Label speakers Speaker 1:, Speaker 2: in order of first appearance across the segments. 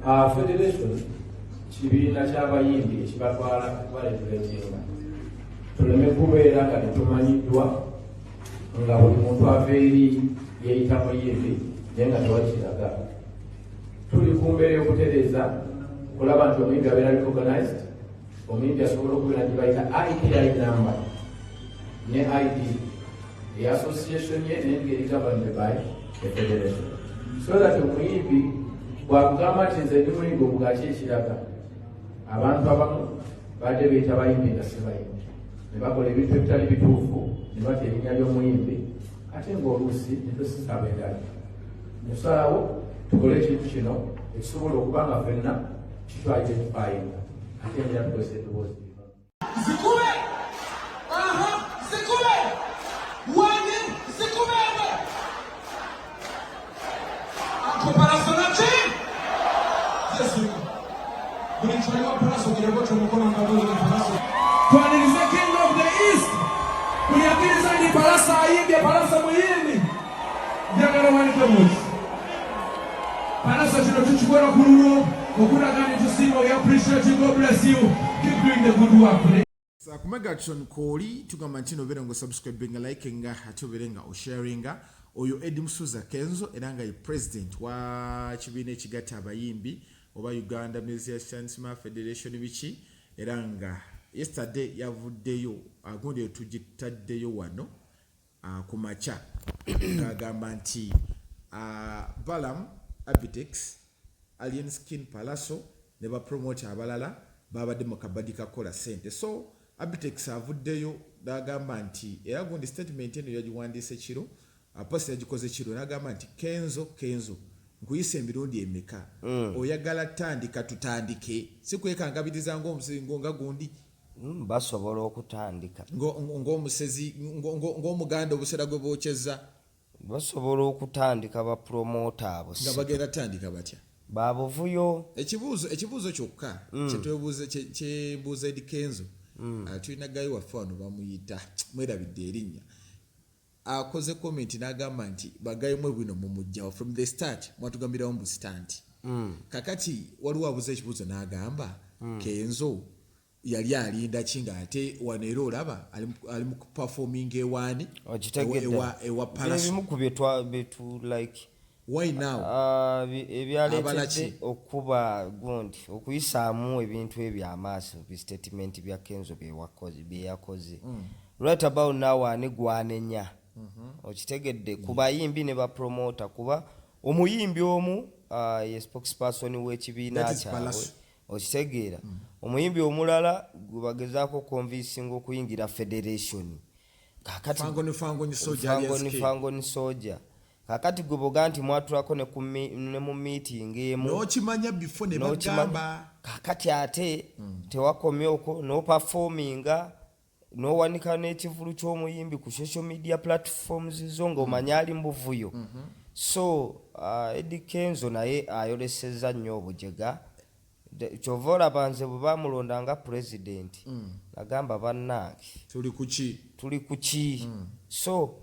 Speaker 1: Federation kibiina ky'abayimbi ekibatwala baletuletinga tuleme kubeera nga tetumanyiddwa nga buli muntu ava eri yeeyita muyimbi naye nga tewakiraga. Tuli ku mbeera y'okutereeza kulaba nti omuyimbi abeera recognized, omuyimbi asobola okubeera gye bayita IPI number ne ID association ye n'engeri governed by the federation, so that omuyimbi bwakugamba nti nze ndi muyimbi obugaki ekiraga. Abantu abamu badde beeyita bayimbi nga si bayimbi ne bakola ebintu ebitali bituufu ne bata erinnya ly'omuyimbi ate ng'oluusi ne tosisaba endala. Musalawo tukole ekintu kino ekisobola okuba nga ffenna kitwaidentifiinga ate enjira tukozesa eddoboozi lino.
Speaker 2: Zikube! Zikube! Wani zikubewe! Pallaso na chi? Yesu. Bulichwa pallaso kidogo mkono ngabuli pallaso. Tuanilize king of the east. Kuliakiliza ni pallaso aimbe pallaso muyimbi. Njagala wanike muzi. Pallaso chino tuchibwera kululu. Okula gani tusimo, we appreciate you, God bless you. Keep doing the good work.
Speaker 3: Kumegatron koli tugamba nti nobera ngo subscribinga likinga ate oberenga osharinga. Oyo Eddy Kenzo eranga ye president wa kibiina ekigatta abayimbi oba Uganda Musicians Federation bichi eranga yesterday yavuddeyo agundi tugitaddeyo wano kumacha agamba nti Balaam Abitex Alien Skin Pallaso ne ba promote abalala babadde mu kabadika kola sente. So Abitex avuddeyo n'agamba nti era gundi statement eno yagiwandiise kiro aposta yagikoze kiro n'agamba nti Kenzo nkuyise emirundi emeka oyagala tandika tutandike sikwekangabiriza ng'omusingo nga gundi
Speaker 4: basobola okutandika
Speaker 3: ng'omusezi ng'omuganda obusera gwe bokyeza
Speaker 4: basobola okutandika ba promoter abo
Speaker 3: nga bagenda tandika batya
Speaker 4: babuvuyo
Speaker 3: ekibuuzo kyokka kyebuuza Eddy Kenzo tulina gayi waffe wano bamuyita mwerabidde erinnya akoze comment n'agamba nti bagayi mwe bwino mumujjawo from the start mwatugambirawo mu stand kakati waliwo abuuza ekibuuzo n'agamba Kenzo yali alinda kinga ate waneera olaba ali mu performing ewaani ewa Pallaso
Speaker 4: ebimu ku betu like
Speaker 3: why now
Speaker 4: ebyaletedde okuba gundi okuyisaamu ebintu ebyamaaso statement bya Kenzo byeyakoze right about now ani gwanenya okitegedde ku bayimbi ne ba promoter kuba omuyimbi omu ye spokesperson w'ekibiina kyabwe okitegeera omuyimbi omulala gubagezaako convincing okuyingira federation kakati fango ni soja kakati gwe nti mwatulako ne mu meeting emu
Speaker 3: n'okimanya before ne bagamba
Speaker 4: kakati ate tewakomyeko no performinga no wanika n'ekivulu ky'omuyimbi ku social media platforms zo ng'omanya ali mbuvuyo. So Eddy Kenzo naye ayolesezza nnyo obujega kyovola banze bwe bamulonda nga president agamba bannange tuli kuki so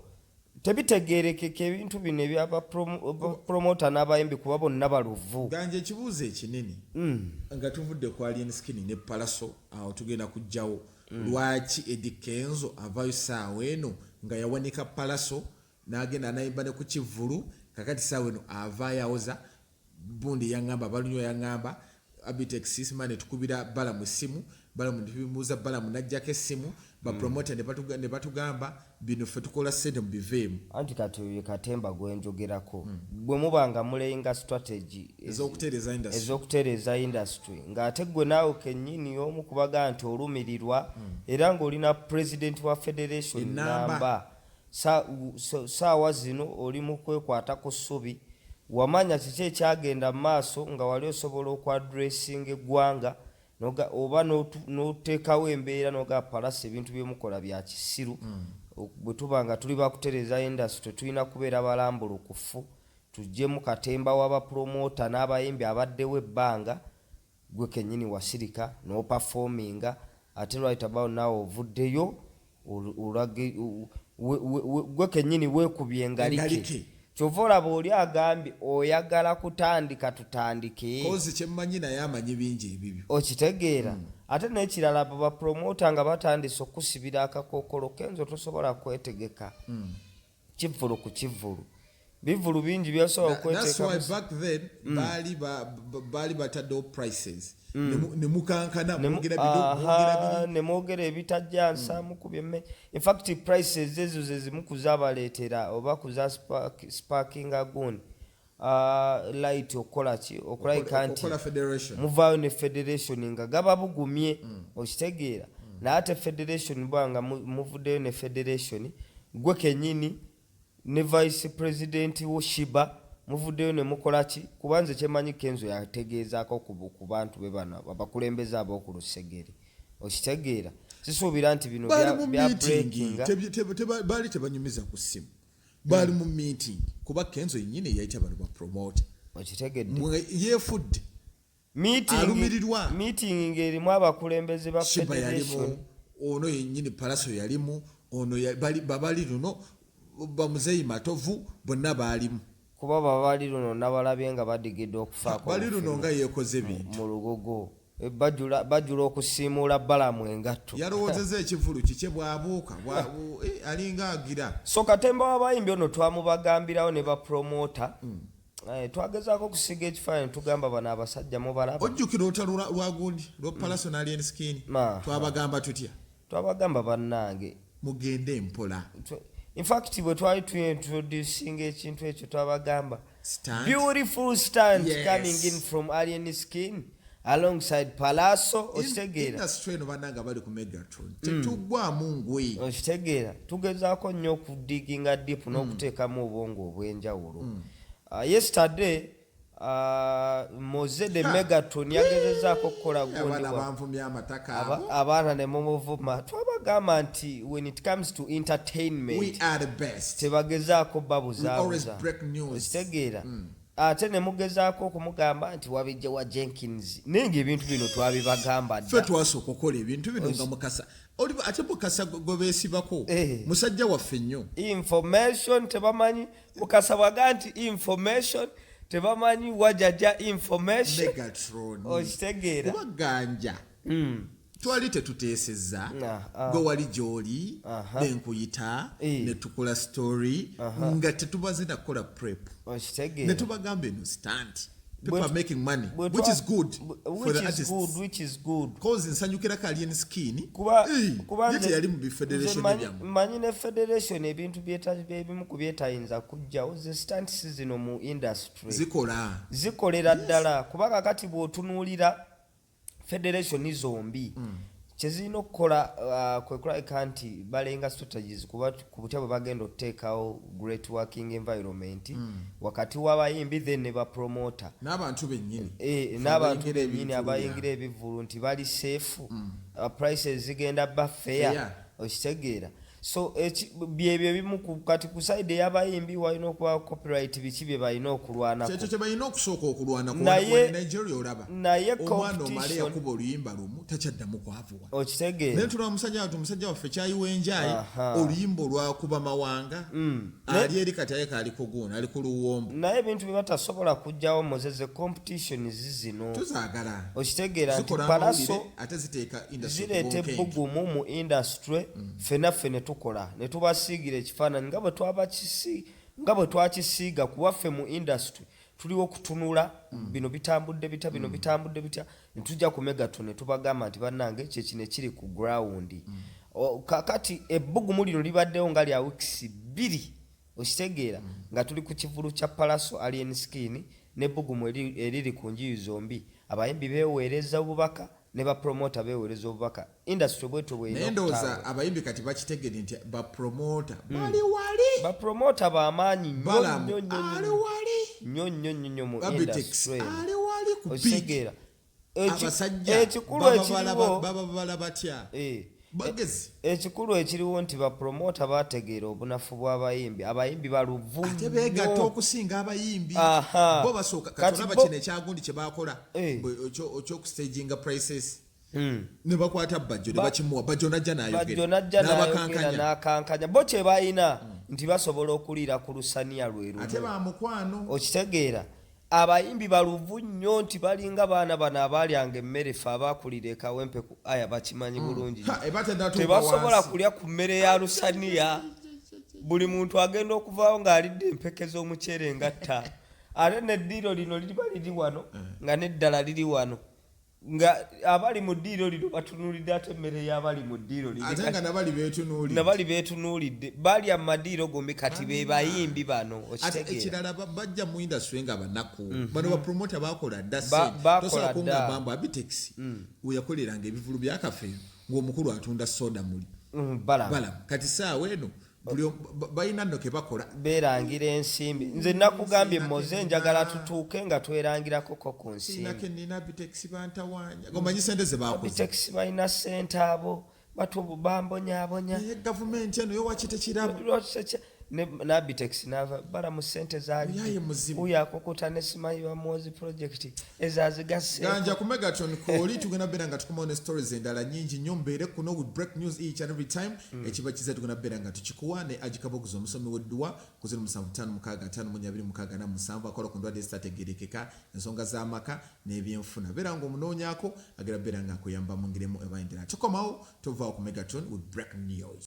Speaker 4: tebitegeerekeka ebintu bino ebyaba promoter n'abayimbi kuba bonna baluvu
Speaker 3: ganje ekibuuzo ekinene nga tuvudde ku Alien Skin ne Pallaso awo tugenda kujjawo lwaki Eddy Kenzo avayo saawa eno nga yawanika Pallaso n'agenda n'ayimba ne ku kivulu kakati saawa eno avaayo awoza bundi yaŋŋamba balunyo yaŋŋamba Abitex sisimane tukubira Balaam essimu Balaam ndibimuuza Balaam n'ajjako essimu bapromoter ne batugamba bino ffe tukola ssente mu biveemu
Speaker 4: anti kati katemba gwenjogerako bwe mubanga mulenga strategy ez'okutereeza industry ng'ate gwe naawe kennyini omu kubaga nti olumirirwa era ng'olina president wa federation namba saawa zino oli mu kwekwata ku ssubi wamanya kiki ekyagenda mu maaso nga wali osobola okwadressinga eggwanga oba n'oteekawo embeera n'oga Pallaso ebintu byemukola bya kisiru bwe tuba nga tuli bakutereeza industry tulina kubeera balambulukufu tujjemu katemba w'abapromota n'abayimbi abaddewo ebbanga gwe kennyini wasirika n'operforminga ate right about now ovuddeyo gwe kennyini weekubye engalike kyova olaba oli agambye oyagala kutandika tutandike
Speaker 3: kozi kyemmanyi naye amanyi bingi ebibyo
Speaker 4: okitegeera ate n'ekirala bapromota nga batandise okusibira akakookolo Kenzo tosobola kwetegeka kivulu ku kivulu bivulu bingi byasobola
Speaker 3: okwetegeka back then baali bataddewo prices nemukankana
Speaker 4: nemwogera ebitajja nsaamu ku byemme in fact prices ezo ze zimu kuzabaleetera oba kuza sparkinga gundi light okola nti muvaayo ne federation nga gaba bugumye okitegeera naye ate federation bwanga muvuddeyo ne federation gwe kenyini ne vice president wo Shiba muvuddeyo ne mukolaki kubanze kyemanyi Kenzo yategeezaako ku bantu be bano abakulembeze ab'oku Lusegere okitegeera sisuubira nti bino bya breakinga
Speaker 3: baali tebanyumiza ku ssimu baali mu meeting kuba Kenzo yennyini yayita bano bapromote
Speaker 4: okitegedde
Speaker 3: yeefudde alumirirwa
Speaker 4: meeting ng'erimu abakulembeze ba
Speaker 3: Shiba yalimu ono yennyini pallaso yalimu ono babali luno bamuzeyi matovu bonna baalimu
Speaker 4: kuba babali luno nabalabye nga badigidde okufaako
Speaker 3: bali luno nga yeekoze bintu
Speaker 4: mu lugogo bajula okusiimuula Balaam engatto
Speaker 3: yalowoozeza ekivulu kikye bwabuuka alinga agira
Speaker 4: so katemba w'abayimbi ono twamubagambirawo ne bapromota twagezaako okusiga ekifaananyi tugamba bano abasajja mubalaba
Speaker 3: ojjukira olutalo lwagundi lwa pallaso n'alien skin twabagamba tutya
Speaker 4: twabagamba bannange
Speaker 3: mugende mpola
Speaker 4: in fact bwe twali tuintroducing ekintu ekyo twabagamba beautiful stand coming in from alien skin alongside pallaso okitegeera
Speaker 3: industry eno bannanga bali ku Megatron tetugwamu ngwe
Speaker 4: okitegeera tugezaako nnyo okudiginga deep n'okuteekamu obwongo obw'enjawulo yesterday Moze de Megatron yagezezaako okukola abaana ne mumuvuma twabagamba nti when it comes to entertainment
Speaker 3: we are the best
Speaker 4: tebagezaako babuzaabuza okitegeera ate ne mugezaako okumugamba nti wabijja wa Jenkins nenga ebintu bino twabibagamba
Speaker 3: dda ffe twasooka okukola ebintu bino nga mukasa ate mukasa gwe beesibako musajja waffe nnyo
Speaker 4: information tebamanyi mukasa bwaga nti information tebamanyi wajaja information okitegeera
Speaker 3: kubaganja twali tetuteesezza gwe wali gy'oli nenkuyita ne tukola story nga tetubaze nakukola prep ne tubagamba eno stand people are making money which is good for the artists
Speaker 4: which is good
Speaker 3: cause nsanyukira alien skin
Speaker 4: kuba
Speaker 3: yali mu federation ebyamu
Speaker 4: manyi ne federation ebintu ebimu ku byetayinza kujjawo ze stunts zino mu industry zikolera ddala kuba kakati bw'otunuulira federation zombi kyezirina okukola kwe kulabika nti balenga strategies kuba ku butya bwe bagenda okuteekawo great working environment wakati w'abayimbi then ne bapromota
Speaker 3: n'abantu
Speaker 4: bennyini abayingira ebivulu nti bali safe prices zigenda ba fair okitegeera so byebyo bimu kati ku side y'abayimbi walina okuba copyright biki bye balina okulwanako
Speaker 3: kyekyo kye balina okusooka okulwanako Nigeria olaba omwana omala yakuba oluyimba lumu takyaddamu kwavuwa
Speaker 4: okitegeera
Speaker 3: naye tulaba musajja waffe kyayiwa enjayi oluyimba olwakuba mawanga ali eri kati aye kaali kuguuna ali ku luwombo
Speaker 4: naye ebintu bye batasobola kujjawo mozeze competition zizino
Speaker 3: tuzaagala
Speaker 4: okitegeera nti pallaso
Speaker 3: ate ziteeka
Speaker 4: zireeta ebbugumu mu industry fenaffe tukola ne tubasiigira ekifaananyi nga bwe twakisiiga ku waffe mu industry tuliwo okutunula bino bitambudde bitya bino bitambudde bitya ne tujja ku Megatron ne tubagamba nti bannange kyekino ekiri ku ground kakati ebbugumu lino libaddewo nga lya weeks 2 okitegeera nga tuli ku kivulu kya pallaso alien skin n'ebbugumu eriri ku njiyi zombi abayimbi beeweereza obubaka ne bapromota beewereza obubaka industry bwetu
Speaker 3: bwenendoza abayimbi kati bakitegedde nti bapromota
Speaker 4: bapromota bamaanyi nnyo mu
Speaker 3: Abitex
Speaker 4: okitegeera
Speaker 3: bababala batya bagezi
Speaker 4: ekikulu ekiriwo nti bapromota bategeera obunafu bw'abayimbi abayimbi baluvu
Speaker 3: ate beegatta okusinga abayimbi bo basooka kati olaba kino ekyagundi kye baakola okyokustaginga prices ne bakwata bajjo ne bakimuwa bajjo najja n'ayogera
Speaker 4: n'akankanya bo kye balina nti basobola okuliira ku lusaniya lwe lumu
Speaker 3: ate ba mukwano
Speaker 4: okitegeera abayimbi baluvu nnyo nti balinga baana bano abalyanga emmere fe abakulira ekawempe ku aya bakimanyi bulungi tebasobola kulya ku mmere ya lusaniya buli muntu agenda okuvaawo ng'alidde empeke z'omuceere ngatta ate neddiiro lino liriba liri wano nga neddala liri wano nga abali mu ddiiro lino batunuulidde ate emmere y'abali mu ddiiro nabali beetunuulidde balya mu madiiro gombi kati be bayimbi bano
Speaker 3: ekirala bajja mu industry nga banaku bano bapromota bakola dda tosobola kungamba mbu Abitex weyakoleranga ebivulu bya kafeero ng'omukulu atunda soda muli Balaam kati saawa eno balina nno ke bakola
Speaker 4: beerangira ensimbi nze nakugambye mmoze njagala tutuuke nga twerangirako ku nsimbi
Speaker 3: nina Abitex bantawanya gomanyi sente ze bakoze
Speaker 4: Abitex balina ssente abo batubu bambonyabonya
Speaker 3: gavumenti eno yo wakitekirabo
Speaker 4: na Abitex nava bala mu ssente zaali uyo akokota ne simayiwa mwozi project ezazigase
Speaker 3: ganja ku Megaton Koli tugenda bera nga tukomawo ne stories endala nyingi nnyo mbeere kuno with break news each and every time ekiba kiza tugenda bera nga tukikuwa ne agikaboguza omusomi w'edduwa ku 0755 akola ku ndwadde ezitategerekeka ensonga z'amaka n'ebyenfuna bera nga omunoonyaako agera bera nga akuyamba mu ngeri emu eba endala tukomawo tovaawo ku Megaton with break news.